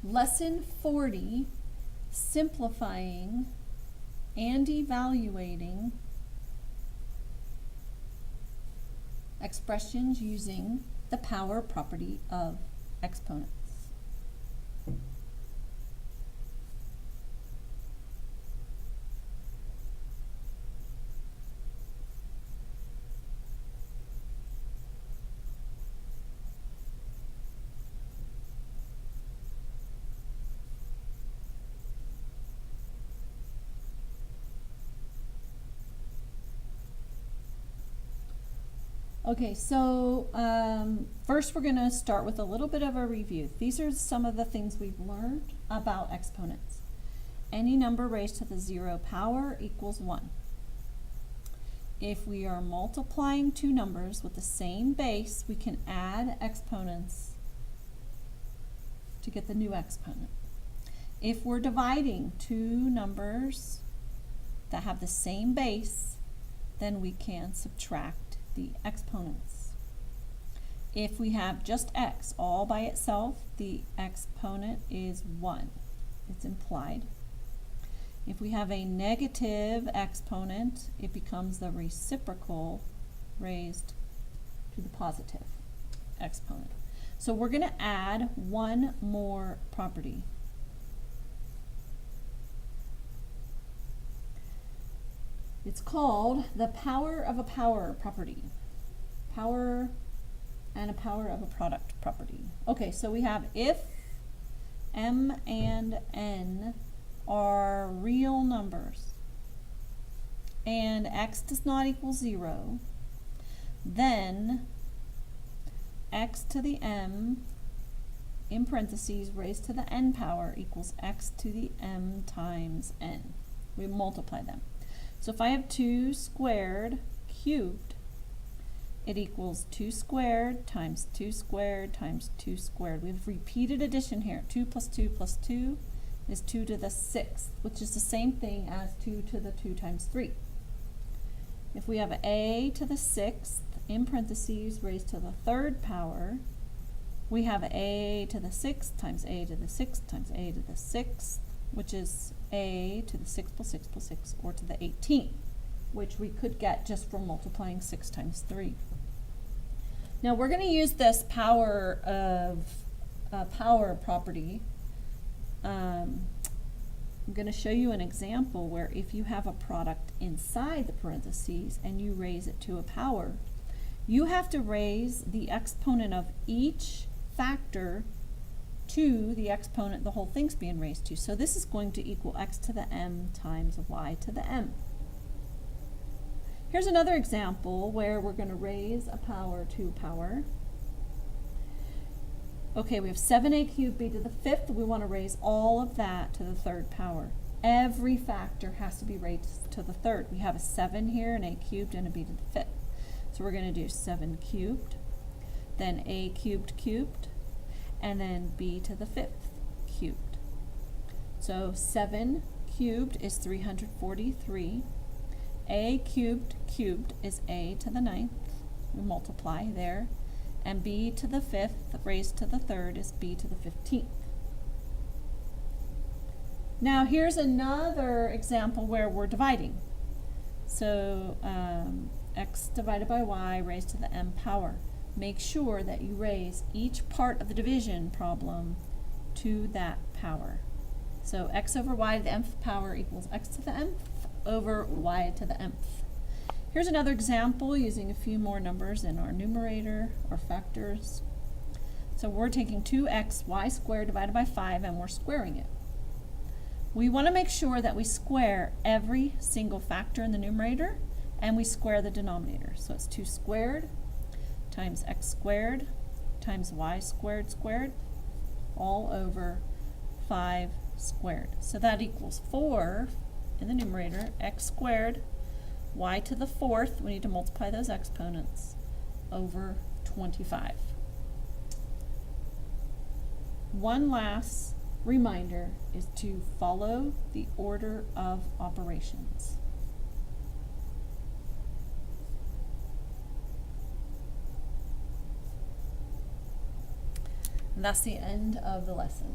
Lesson 40, simplifying and evaluating expressions using the power property of exponents. Okay, so first we're going to start with a little bit of a review. These are some of the things we've learned about exponents. Any number raised to the 0 power equals 1. If we are multiplying two numbers with the same base, we can add exponents to get the new exponent. If we're dividing two numbers that have the same base, then we can subtract the exponents. If we have just x all by itself, the exponent is 1. It's implied. If we have a negative exponent, it becomes the reciprocal raised to the positive exponent. So we're going to add one more property. It's called the power of a power property. Power and a power of a product property. Okay, so we have if m and n are real numbers and x does not equal 0, then x to the m in parentheses raised to the n power equals x to the m times n. We multiply them. So if I have 2 squared cubed, it equals 2 squared times 2 squared times 2 squared. We have repeated addition here. 2 plus 2 plus 2 is 2 to the 6th, which is the same thing as 2 to the 2 times 3. If we have a to the 6th in parentheses raised to the 3rd power, we have a to the 6th times a to the 6th times a to the 6th, which is a to the 6 plus 6 plus 6, or to the 18th, which we could get just from multiplying 6 times 3. Now we're going to use this power property. I'm going to show you an example where if you have a product inside the parentheses and you raise it to a power, you have to raise the exponent of each factor to the exponent the whole thing's being raised to. So this is going to equal x to the m times y to the m. Here's another example where we're going to raise a power to power. Okay, we have 7a cubed b to the 5th. We want to raise all of that to the 3rd power. Every factor has to be raised to the 3rd. We have a 7 here, an a cubed, and a b to the 5th. So we're going to do 7 cubed, then a cubed cubed, and then b to the 5th cubed. So 7 cubed is 343. A cubed cubed is a to the 9th. We multiply there. And b to the 5th raised to the 3rd is b to the 15th. Now here's another example where we're dividing. So x divided by y raised to the m power. Make sure that you raise each part of the division problem to that power. So x over y to the mth power equals x to the mth over y to the mth. Here's another example using a few more numbers in our numerator or factors. So we're taking 2xy squared divided by 5 and we're squaring it. We want to make sure that we square every single factor in the numerator and we square the denominator. So it's 2 squared times x squared times y squared squared all over 5 squared. So that equals 4 in the numerator, x squared, y to the 4th, we need to multiply those exponents, over 25. One last reminder is to follow the order of operations. And that's the end of the lesson.